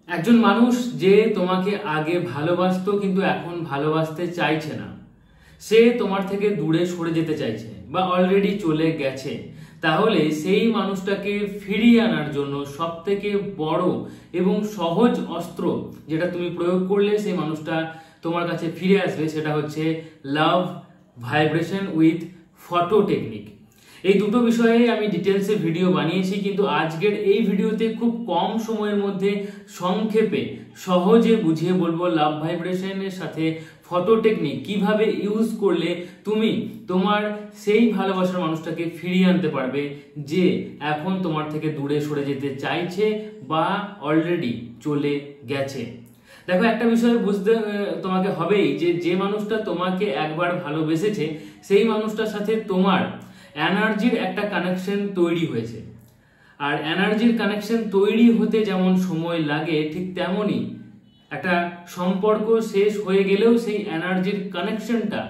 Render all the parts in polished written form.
একজন মানুষ যে তোমাকে আগে ভালোবাসতো কিন্তু এখন ভালোবাসতে চাইছে না, সে তোমার থেকে দূরে সরে যেতে চাইছে বা অলরেডি চলে গেছে, তাহলে সেই মানুষটাকে ফিরিয়ে আনার জন্য সবথেকে বড় এবং সহজ অস্ত্র যেটা তুমি প্রয়োগ করলে সেই মানুষটা তোমার কাছে ফিরে আসবে, সেটা হচ্ছে লাভ ভাইব্রেশন উইথ ফটো টেকনিক। এই দুটো বিষয়ে আমি ডিটেলসে ভিডিও বানিয়েছি, কিন্তু আজকের এই ভিডিওতে খুব কম সময়ের মধ্যে সংক্ষেপে সহজে বুঝিয়ে বলবো লাভ ভাইব্রেশনের সাথে ফটো টেকনিক কিভাবে ইউজ করলে তুমি তোমার সেই ভালোবাসার মানুষটাকে ফিরিয়ে আনতে পারবে যে এখন তোমার থেকে দূরে সরে যেতে চাইছে বা অলরেডি চলে গেছে। দেখো, একটা বিষয় বুঝতে তোমাকে হবেই যে যে মানুষটা তোমাকে একবার ভালোবেসেছে সেই মানুষটার সাথে তোমার এনার্জির একটা কানেকশন তৈরি হয়েছে, আর এনার্জির কানেকশন তৈরি হতে যেমন সময় লাগে ঠিক তেমনই একটা সম্পর্ক শেষ হয়ে গেলেও সেই এনার্জির কানেকশনটা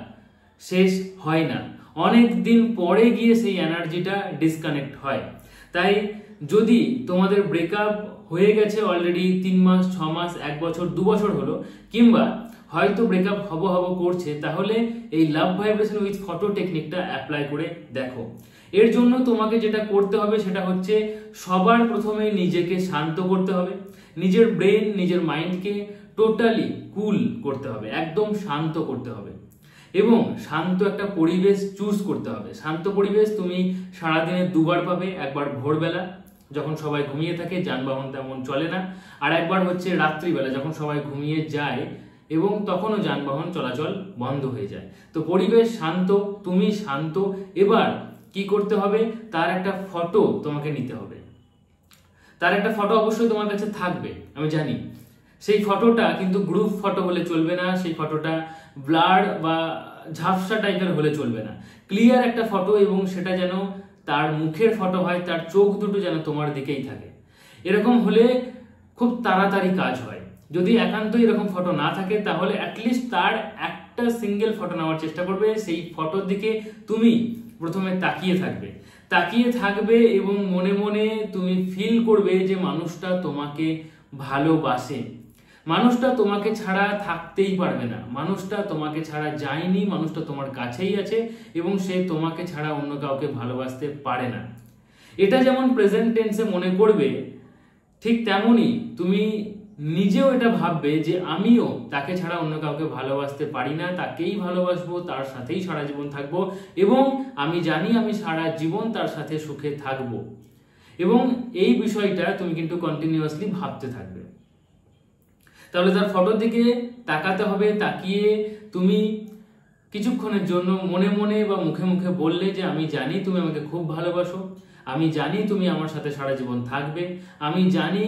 শেষ হয় না, অনেক দিন পরে গিয়ে সেই এনার্জিটা ডিসকানেক্ট হয়। তাই যদি তোমাদের ব্রেকআপ হয়ে গেছে অলরেডি 3 মাস 6 মাস 1 বছর 2 বছর হলো, কিংবা হয়তো ব্রেকআপ হব করছে, তাহলে এই লাভ ভাইব্রেশন উইথ ফটো টেকনিকটা অ্যাপ্লাই করে দেখো। এর জন্য তোমাকে যেটা করতে হবে সেটা হচ্ছে সবার প্রথমে নিজেকে শান্ত করতে হবে, নিজের ব্রেন নিজের মাইন্ডকে টোটালি কুল করতে হবে, একদম শান্ত করতে হবে এবং শান্ত একটা পরিবেশ চুজ করতে হবে। শান্ত পরিবেশ তুমি সারাদিনে দুবার পাবে, একবার ভোরবেলা যখন সবাই ঘুমিয়ে থাকে, যানবাহন তেমন চলে না, আর একবার হচ্ছে রাত্রিবেলা যখন সবাই ঘুমিয়ে যায় এবং তখনও যানবাহন চলাচল বন্ধ হয়ে যায়। তো পরিবেশ শান্ত, তুমি শান্ত। এবার কি করতে হবে, তার একটা ফটো তোমাকে নিতে হবে। তার একটা ফটো অবশ্যই তোমার কাছে থাকবে, আমি জানি। সেই ফটোটা কিন্তু গ্রুপ ফটো হলে চলবে না, সেই ফটোটা ব্লার বা ঝাপসা টাইপের হলে চলবে না। ক্লিয়ার একটা ফটো, এবং সেটা যেন তার মুখের ফটো হয়, তার চোখ দুটো যেন তোমার দিকেই থাকে। এরকম হলে খুব তাড়াতাড়ি কাজ হয়। যদি একান্তই এরকম ফটো না থাকে তাহলে অ্যাটলিস্ট তার একটা সিঙ্গেল ফটো নেওয়ার চেষ্টা করবে। সেই ফটোর দিকে তুমি প্রথমে তাকিয়ে থাকবে এবং মনে মনে তুমি ফিল করবে যে মানুষটা তোমাকে ভালোবাসে, মানুষটা তোমাকে ছাড়া থাকতেই পারবে না, মানুষটা তোমাকে ছাড়া যায়নি, মানুষটা তোমার কাছেই আছে এবং সে তোমাকে ছাড়া অন্য কাউকে ভালোবাসতে পারে না। এটা যেমন প্রেজেন্ট টেন্সে মনে করবে, ঠিক তেমনই তুমি নিজেও এটা ভাববে যে আমিও তাকে ছাড়া অন্য কাউকে ভালোবাসতে পারি না, তাকেই ভালোবাসবো, তার সাথেই সারা জীবন থাকবো এবং আমি জানি আমি সারা জীবন তার সাথে সুখে থাকবো। এবং এই বিষয়টা তুমি কিন্তু কন্টিনিউয়াসলি ভাবতে থাকবে। তাহলে তার ফটোর দিকে তাকাতে হবে, তাকিয়ে তুমি কিছুক্ষণের জন্য মনে মনে বা মুখে মুখে বললে যে আমি জানি তুমি আমাকে খুব ভালোবাসো, আমি জানি তুমি আমার সাথে সারা জীবন থাকবে, আমি জানি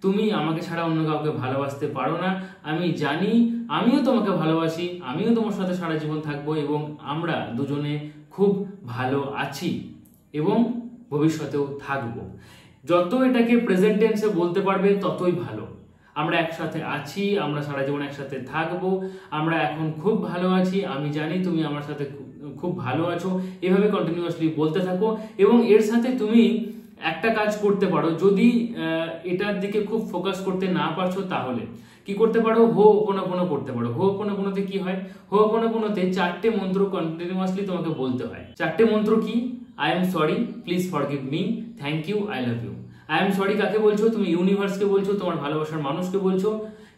তুমি আমাকে ছাড়া অন্য কাউকে ভালোবাসতে পারো না, আমি জানি আমিও তোমাকে ভালোবাসি, আমিও তোমার সাথে সারা জীবন থাকবো এবং আমরা দুজনে খুব ভালো আছি এবং ভবিষ্যতেও থাকবো। যত এটাকে প্রেজেন্ট টেন্সে বলতে পারবে ততই ভালো। আমরা একসাথে আছি, আমরা সারা জীবন একসাথে থাকবো, আমরা এখন খুব ভালো আছি, আমি জানি তুমি আমার সাথে খুব ভালো আছো, এভাবে কন্টিনিউয়াসলি বলতে থাকো। এবং এর সাথে তুমি একটা কাজ করতে পারো, যদি এটার দিকে খুব ফোকাস করতে না পারছো তাহলে কি করতে পারো, হো'পোনোপোনো করতে পারো। হো'পোনোপোনোতে কি হয়, হো'পোনোপোনোতে 4টে মন্ত্র কন্টিনিউয়াসলি তোমাকে বলতে হয়। 4টে মন্ত্র কি, I am sorry, please forgive me, thank you, I love you. I am sorry কাকে বলছো, তুমি ইউনিভার্সকে বলছো, তোমার ভালোবাসার মানুষকে বলছো।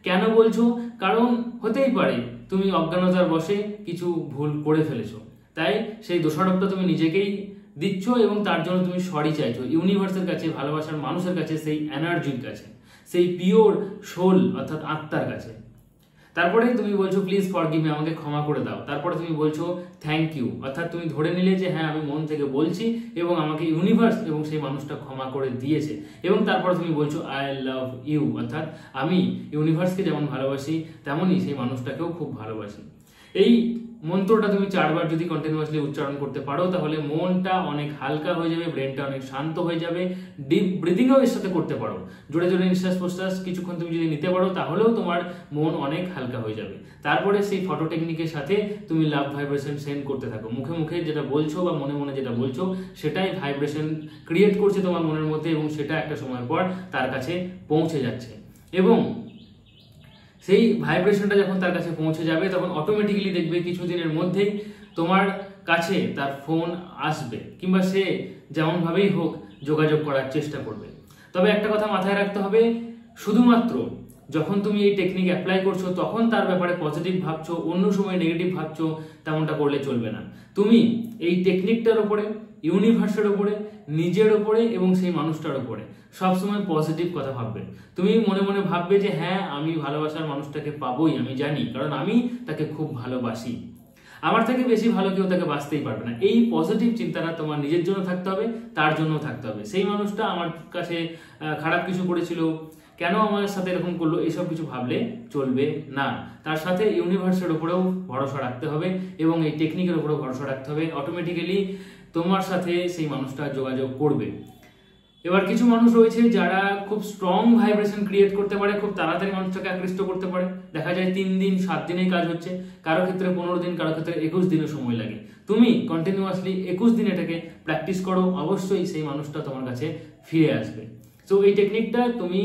কেন বলছো, কারণ হতেই পারে তুমি অজ্ঞানতার বশে কিছু ভুল করে ফেলেছো, তাই সেই দোষারোপটা তুমি নিজেকেই দিচ্ছ এবং তার জন্য তুমি সরি চাইছো ইউনিভার্সের কাছে, ভালোবাসার মানুষের কাছে, সেই এনার্জির কাছে, সেই পিওর সোল অর্থাৎ আত্মার কাছে। তারপরে তুমি বলছো প্লিজ ফরগিভ মি, আমাকে ক্ষমা করে দাও। তারপরে তুমি বলছো থ্যাংক ইউ, অর্থাৎ তুমি ধরে নিলে যে হ্যাঁ আমি মন থেকে বলছি এবং আমাকে ইউনিভার্স এবং সেই মানুষটা ক্ষমা করে দিয়েছে। এবং তারপরে তুমি বলছো আই লাভ ইউ, অর্থাৎ আমি ইউনিভার্সকে যেমন ভালোবাসি তেমনই সেই মানুষটাকেও খুব ভালোবাসি। এই মন্ত্রটা তুমি 4 বার যদি কন্টিনিউয়াসলি উচ্চারণ করতে পারো তাহলে মনটা অনেক হালকা হয়ে যাবে, ব্রেনটা অনেক শান্ত হয়ে যাবে। ডিপ ব্রিদিংও এর সাথে করতে পারো, জোরে জোরে নিঃশ্বাস প্রশ্বাস কিছুক্ষণ তুমি যদি নিতে পারো তাহলেও তোমার মন অনেক হালকা হয়ে যাবে। তারপরে সেই ফটো টেকনিকের সাথে তুমি লাভ ভাইব্রেশন সেন্ড করতে থাকো। মুখে মুখে যেটা বলছো বা মনে মনে যেটা বলছো সেটাই ভাইব্রেশন ক্রিয়েট করছে তোমার মনের মধ্যে এবং সেটা একটা সময় পর তার কাছে পৌঁছে যাচ্ছে। এবং সেই ভাইব্রেশনটা যখন তার কাছে পৌঁছে যাবে তখন অটোমেটিক্যালি দেখবে কিছুদিনের মধ্যেই তোমার কাছে তার ফোন আসবে, কিংবা সে যেমনভাবেই হোক যোগাযোগ করার চেষ্টা করবে। তবে একটা কথা মাথায় রাখতে হবে, শুধুমাত্র যখন তুমি এই টেকনিক অ্যাপ্লাই করছো তখন তার ব্যাপারে পজিটিভ ভাবছো, অন্য সময় নেগেটিভ ভাবছো, তেমনটা করলে চলবে না। তুমি এই টেকনিকটার উপরে, ইউনিভার্সের উপরে, নিজের উপরে এবং সেই মানুষটার উপরে সবসময় পজিটিভ কথা ভাববে। তুমি মনে মনে ভাববে যে হ্যাঁ, আমি ভালোবাসার মানুষটাকে পাবোই, আমি জানি, কারণ আমি তাকে খুব ভালোবাসি, আমার থেকে বেশি ভালো কেউ তাকে বাঁচতেই পারবে না। এই পজিটিভ চিন্তাটা তোমার নিজের জন্য থাকতে হবে, তার জন্য থাকতে হবে। সেই মানুষটা আমার কাছে খারাপ কিছু করেছিল, কেন আমার সাথে এরকম করলো, এসব কিছু ভাবলে চলবে না। তার সাথে ইউনিভার্সের উপরেও ভরসা রাখতে হবে এবং এই টেকনিকের উপরেও ভরসা রাখতে হবে। অটোমেটিক্যালি তোমার সাথে সেই মানুষটা যোগাযোগ করবে। এবার কিছু মানুষ রয়েছে যারা খুব স্ট্রং ভাইব্রেশন ক্রিয়েট করতে পারে, খুব তাড়াতাড়ি মানুষটাকে আকৃষ্ট করতে পারে। দেখা যায় 3 দিন 7 দিনেই কাজ হচ্ছে, কারো ক্ষেত্রে 15 দিন, কারো ক্ষেত্রে 21 দিনের সময় লাগে। তুমি কন্টিনিউয়াসলি 21 দিন এটাকে প্র্যাকটিস করো, অবশ্যই সেই মানুষটা তোমার কাছে ফিরে আসবে। সো এই টেকনিকটা তুমি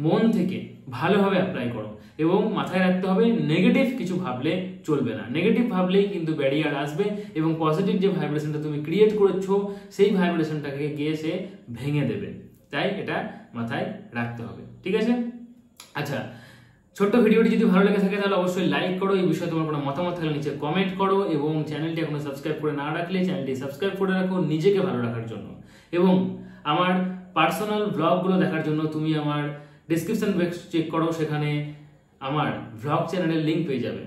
মন থেকে ভালোভাবে অ্যাপ্লাই করো এবং মাথায় রাখতে হবে নেগেটিভ কিছু ভাবলে চলবে না। নেগেটিভ ভাবলেই কিন্তু ব্যারিয়ার আসবে এবং পজিটিভ যে ভাইব্রেশনটা তুমি ক্রিয়েট করেছো সেই ভাইব্রেশনটাকে গিয়ে সে ভেঙে দেবে। তাই এটা মাথায় রাখতে হবে, ঠিক আছে? আচ্ছা, ছোট্ট ভিডিওটি যদি ভালো লেগে থাকে তাহলে অবশ্যই লাইক করো, এই বিষয়ে তোমার কোনো মতামত থাকলে নিচে কমেন্ট করো এবং চ্যানেলটি এখনো সাবস্ক্রাইব করে না রাখলে চ্যানেলটি সাবস্ক্রাইব করে রাখো নিজেকে ভালো রাখার জন্য। এবং আমার পার্সোনাল ব্লগগুলো দেখার জন্য তুমি আমার ডেসক্রিপশন বক্স চেক করো, সেখানে আমার ব্লগ চ্যানেলের লিঙ্ক পেয়ে যাবে।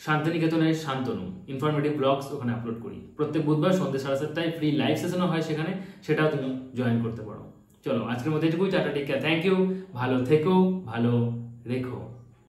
শান্তিনিকেতনের শান্তনু ইনফরমেটিভ ব্লগস ওখানে আপলোড করি। প্রত্যেক বুধবার সন্ধ্যে 7:30টায় ফ্রি লাইভ সেশনও হয় সেখানে, সেটাও তুমি জয়েন করতে পারো। চলো আজকের মতো এটুকুই, tata, take care, thank you, ভালো থেকো, ভালো রেখো।